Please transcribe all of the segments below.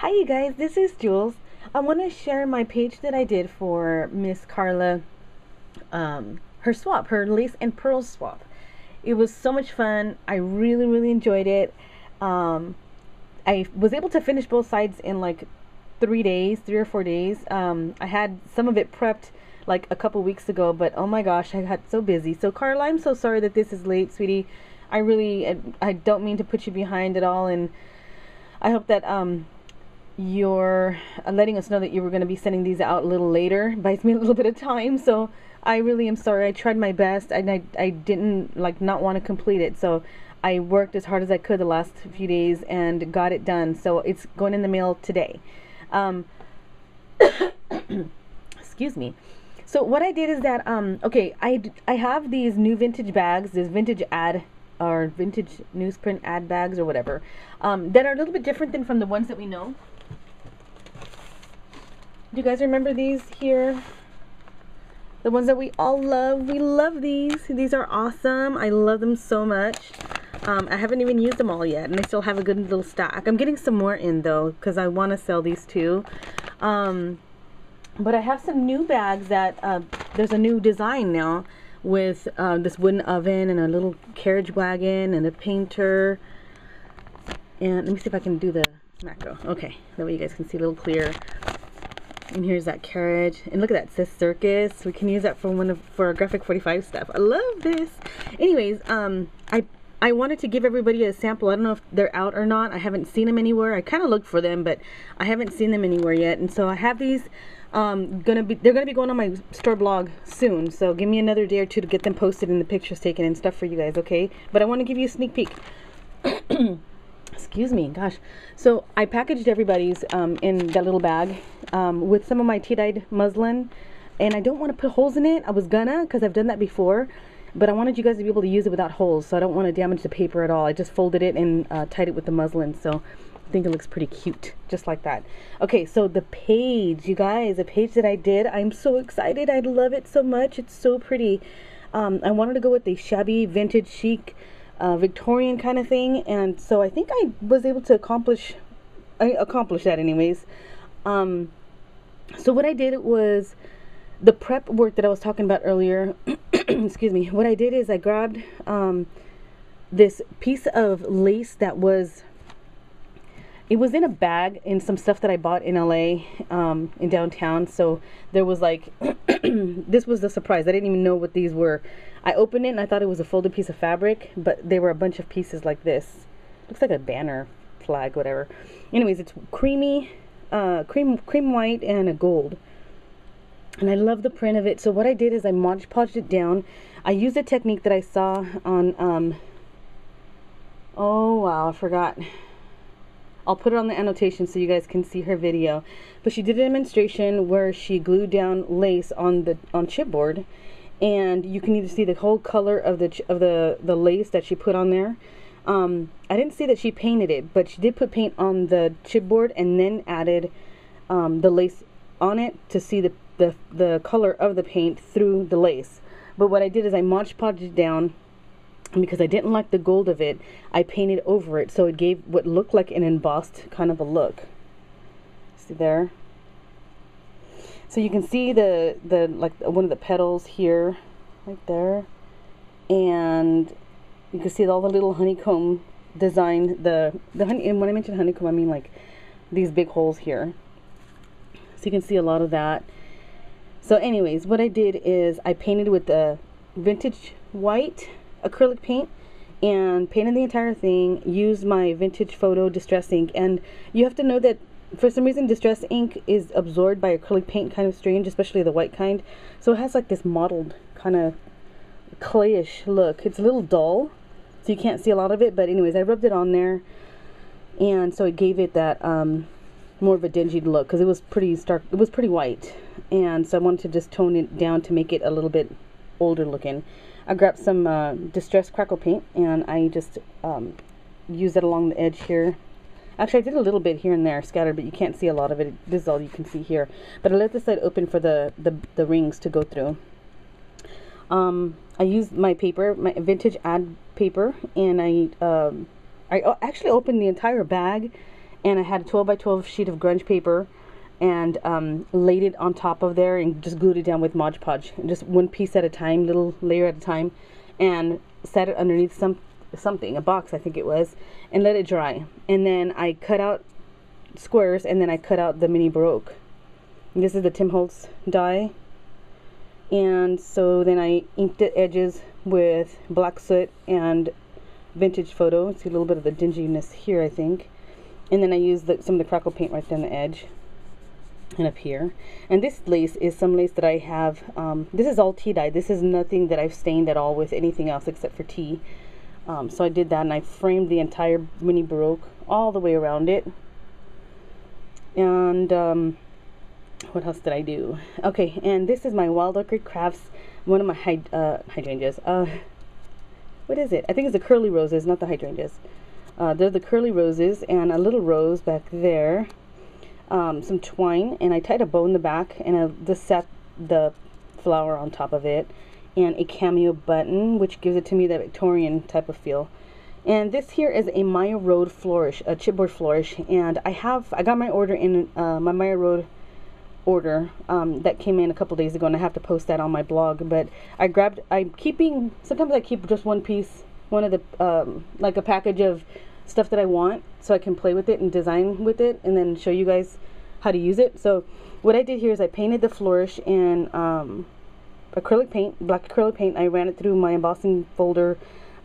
Hi you guys, this is Jules. I want to share my page that I did for Miss Karla, her swap, her lace and pearls swap. It was so much fun. I really enjoyed it. I was able to finish both sides in like 3 days, 3 or 4 days. I had some of it prepped like a couple weeks ago, but oh my gosh, I got so busy. So Karla, I'm so sorry that this is late, sweetie. I don't mean to put you behind at all, and I hope that you're letting us know that you were going to be sending these out a little later. Buys me a little bit of time, so I really am sorry. I tried my best, and I didn't like not want to complete it, so I worked as hard as I could the last few days and got it done. So it's going in the mail today. Excuse me. So what I did is that okay, I have these new vintage bags, this vintage ad or vintage newsprint ad bags or whatever, that are a little bit different than from the ones that we know. Do you guys remember these here? The ones that we all love. We love these. These are awesome. I love them so much. I haven't even used them all yet, and I still have a good little stack. I'm getting some more in though, because I want to sell these too. But I have some new bags that there's a new design now with this wooden oven and a little carriage wagon and a painter. And let me see if I can do the macro. Okay, that way you guys can see a little clearer. And here's that carriage, and look at that, it says circus. We can use that for our graphic 45 stuff. I love this. Anyways, I wanted to give everybody a sample. I don't know if they're out or not. I haven't seen them anywhere. I kind of looked for them, but I haven't seen them anywhere yet. And so I have these. They're gonna be going on my store blog soon. So give me another day or two to get them posted and the pictures taken and stuff for you guys, okay? But I want to give you a sneak peek. Excuse me, gosh. So I packaged everybody's in that little bag with some of my tea-dyed muslin, and I don't want to put holes in it. I was gonna, because I've done that before, but I wanted you guys to be able to use it without holes, so I don't want to damage the paper at all. I just folded it and tied it with the muslin, so I think it looks pretty cute, just like that. Okay, so the page, you guys, the page that I did, I'm so excited. I love it so much. It's so pretty. I wanted to go with the shabby, vintage, chic, Victorian kind of thing, and so I think I was able to accomplish that anyways. So what I did was the prep work that I was talking about earlier. Excuse me. What I did is I grabbed this piece of lace that was in a bag in some stuff that I bought in LA, in downtown. So there was like this was the surprise. I didn't even know what these were. I opened it and I thought it was a folded piece of fabric, but they were a bunch of pieces like this. Looks like a banner, flag, whatever. Anyways, it's creamy, cream white and a gold. And I love the print of it. So what I did is I Mod Podged it down. I used a technique that I saw on, oh wow, I forgot. I'll put it on the annotation so you guys can see her video. But she did a demonstration where she glued down lace on chipboard, and you can either see the whole color of the lace that she put on there. I didn't see that she painted it, but she did put paint on the chipboard and then added the lace on it to see the color of the paint through the lace. But what I did is I Mod Podged it down, and because I didn't like the gold of it, I painted over it so it gave what looked like an embossed kind of a look. See there? So you can see the like one of the petals here, right there, and you can see all the little honeycomb design. The honey, and when I mention honeycomb, I mean like these big holes here. So you can see a lot of that. So anyways, what I did is I painted with the vintage white acrylic paint and painted the entire thing. Used my vintage photo distress ink, and you have to know that for some reason distress ink is absorbed by acrylic paint kind of strange, especially the white kind. So it has like this mottled kind of clayish look. It's a little dull, so you can't see a lot of it, but anyways, I rubbed it on there, and so it gave it that more of a dingy look, because it was pretty stark. It was pretty white, and so I wanted to just tone it down to make it a little bit older looking. I grabbed some distress crackle paint, and I just used it along the edge here. Actually, I did a little bit here and there scattered, but you can't see a lot of it. This is all you can see here. But I left this side open for the rings to go through. I used my paper, my vintage ad paper, and I actually opened the entire bag and I had a 12 by 12 sheet of grunge paper, and laid it on top of there and just glued it down with Mod Podge, just one piece at a time, little layer at a time, and set it underneath something, a box I think it was, and let it dry. And then I cut out squares, and then I cut out the mini Baroque. And this is the Tim Holtz die. And so then I inked the edges with black soot and vintage photo. See a little bit of the dinginess here, I think. And then I used some of the crackle paint right down the edge and up here. And this lace is some lace that I have. This is all tea dye. This is nothing that I've stained at all with anything else except for tea. So I did that, and I framed the entire mini Baroque all the way around it. And what else did I do? Okay, and this is my Wild Orchid Crafts, one of my hydrangeas. What is it? I think it's the curly roses, not the hydrangeas. They're the curly roses, and a little rose back there. Some twine, and I tied a bow in the back, and I just set the flower on top of it, and a cameo button, which gives it to me that Victorian type of feel. And this here is a Maya Road flourish, a chipboard flourish, and I got my order in my Maya Road order that came in a couple days ago, and I have to post that on my blog. But sometimes I keep just one piece, one of the like a package of stuff that I want, so I can play with it and design with it, and then show you guys how to use it. So what I did here is I painted the flourish in acrylic paint, black acrylic paint. I ran it through my embossing folder.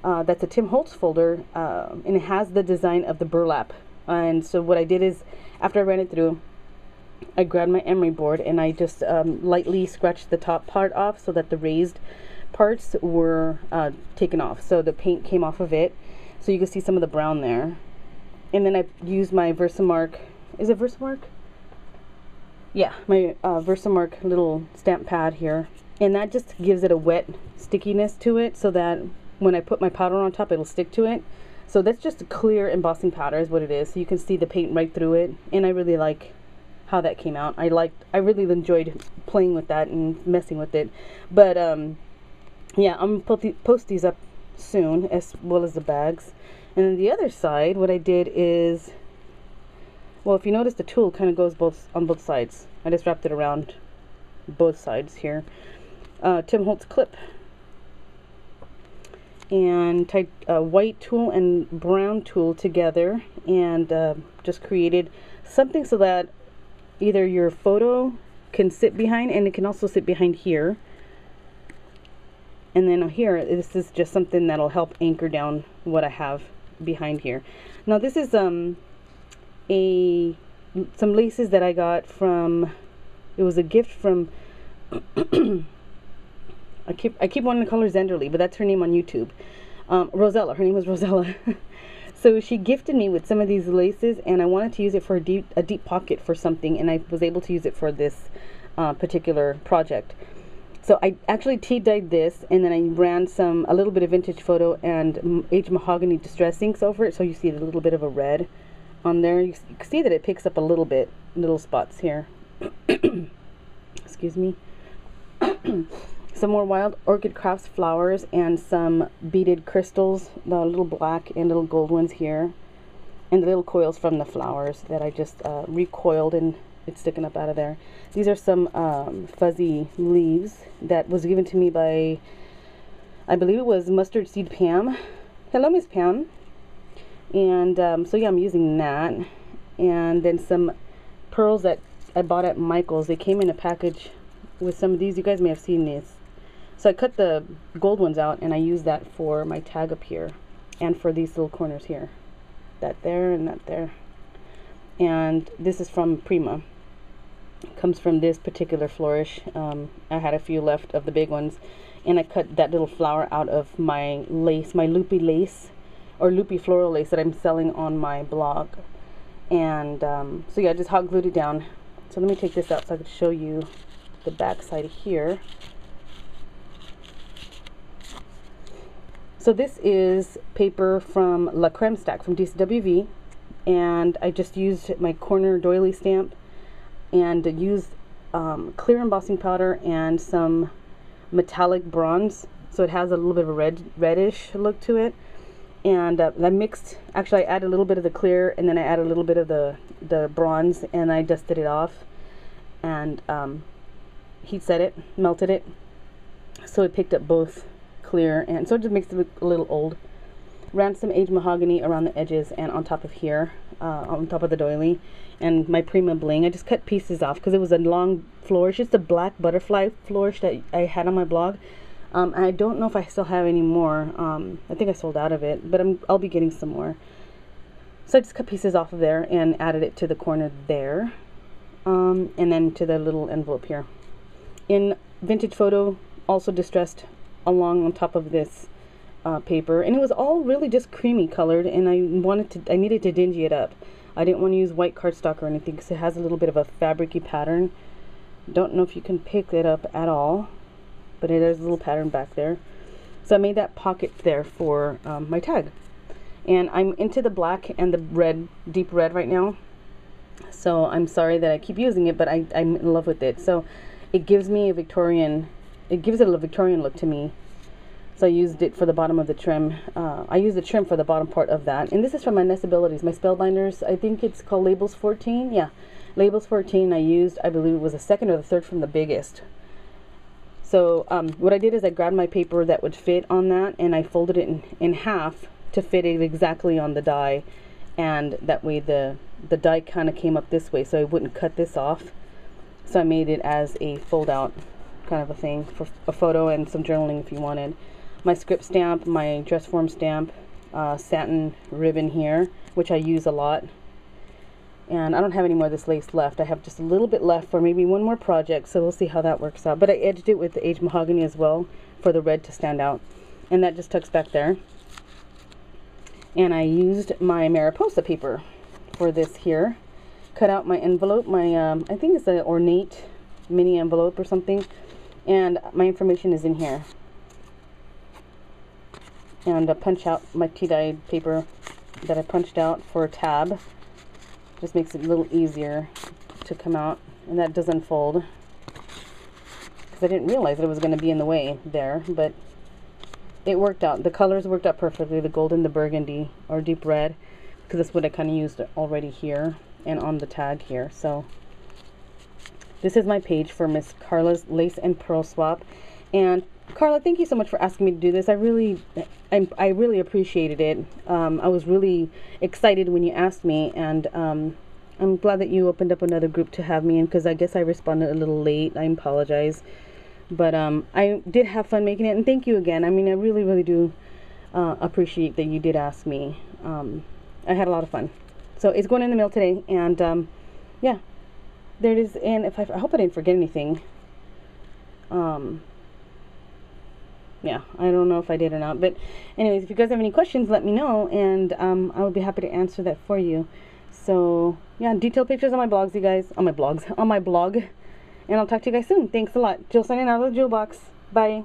That's a Tim Holtz folder, and it has the design of the burlap. And so what I did is, after I ran it through, I grabbed my emery board, and I just lightly scratched the top part off so that the raised parts were taken off. So the paint came off of it, so you can see some of the brown there. And then I used my Versamark, is it Versamark? Yeah, my Versamark little stamp pad here. And that just gives it a wet stickiness to it, so that when I put my powder on top, it'll stick to it. So that's just a clear embossing powder is what it is. So you can see the paint right through it, and I really like how that came out. I really enjoyed playing with that and messing with it. But yeah, I'm gonna post these up soon, as well as the bags. And then the other side, what I did is, well, if you notice, the tool kind of goes on both sides. I just wrapped it around both sides here. Tim Holtz clip, and tied a white tool and brown tool together, and just created something so that either your photo can sit behind, and it can also sit behind here. And then here, this is just something that'll help anchor down what I have behind here. Now this is some laces that I got from, it was a gift from I keep wanting to call her Zenderly, but that's her name on YouTube. Rosella, her name was Rosella. So she gifted me with some of these laces, and I wanted to use it for a deep pocket for something, and I was able to use it for this particular project. So I actually tea dyed this, and then I ran a little bit of vintage photo and aged mahogany distress inks over it, so you see a little bit of a red on there. You can see that it picks up a little bit, little spots here. Excuse me. Some more Wild Orchid Crafts flowers, and some beaded crystals, the little black and little gold ones here, and the little coils from the flowers that I just recoiled, and it's sticking up out of there. These are some fuzzy leaves that was given to me by, I believe it was Mustard Seed Pam. Hello, Miss Pam. And so yeah, I'm using that. And then some pearls that I bought at Michael's. They came in a package with some of these. You guys may have seen these. So I cut the gold ones out, and I use that for my tag up here, and for these little corners here. That there and that there. And this is from Prima. Comes from this particular flourish. I had a few left of the big ones, and I cut that little flower out of my lace, my loopy lace, or loopy floral lace that I'm selling on my blog. And so yeah, I just hot glued it down. So let me take this out so I can show you the back side here. So this is paper from La Creme Stack from DCWV, and I just used my corner doily stamp and used clear embossing powder and some metallic bronze, so it has a little bit of a reddish look to it. And I mixed, actually I added a little bit of the clear, and then I added a little bit of the bronze, and I dusted it off, and heat set it, melted it, so it picked up both clear, and so it just makes it look a little old. Ran some aged mahogany around the edges and on top of here, on top of the doily, and my Prima bling. I just cut pieces off because it was a long flourish. It's a black butterfly flourish that I had on my blog. I don't know if I still have any more. I think I sold out of it, but I'll be getting some more. So I just cut pieces off of there and added it to the corner there, and then to the little envelope here. In Vintage Photo, also distressed along on top of this paper, and it was all really just creamy colored, and I needed to dingy it up. I didn't want to use white cardstock or anything because it has a little bit of a fabricy pattern. Don't know if you can pick it up at all, but there's a little pattern back there. So I made that pocket there for my tag. And I'm into the black and the red, deep red right now. So I'm sorry that I keep using it, but I'm in love with it. So it gives me a Victorian, it gives it a Victorian look to me. So I used it for the bottom of the trim. I used the trim for the bottom part of that. And this is from my Nestabilities, my Spellbinders. I think it's called Labels 14. Yeah, Labels 14 I used, I believe it was the second or the third from the biggest. So what I did is I grabbed my paper that would fit on that, and I folded it in half to fit it exactly on the die. And that way the die kind of came up this way, so I wouldn't cut this off. So I made it as a fold out kind of a thing for a photo and some journaling if you wanted. My script stamp, my dress form stamp, satin ribbon here, which I use a lot. And I don't have any more of this lace left. I have just a little bit left for maybe one more project, so we'll see how that works out. But I edged it with the aged mahogany as well for the red to stand out. And that just tucks back there. And I used my Mariposa paper for this here. Cut out my envelope, my I think it's an ornate mini envelope or something. And my information is in here. And punch out my tea-dyed paper that I punched out for a tab. Just makes it a little easier to come out, and that does unfold because I didn't realize that it was going to be in the way there, but it worked out. The colors worked out perfectly, the golden, the burgundy, or deep red, because that's what I kind of used already here and on the tag here. So this is my page for Miss Karla's Lace and Pearl Swap. And Karla, thank you so much for asking me to do this. I really appreciated it. I was really excited when you asked me, and I'm glad that you opened up another group to have me in, because I guess I responded a little late. I apologize, but I did have fun making it, and thank you again. I mean, I really do appreciate that you did ask me. I had a lot of fun. So it's going in the mail today, and yeah, there it is. And if I hope I didn't forget anything. Yeah, I don't know if I did or not, but anyways, if you guys have any questions, let me know, and I would be happy to answer that for you. So yeah, detailed pictures on my blogs, you guys, on my blog, and I'll talk to you guys soon. Thanks a lot. Jill signing out of the Jewel Box. Bye.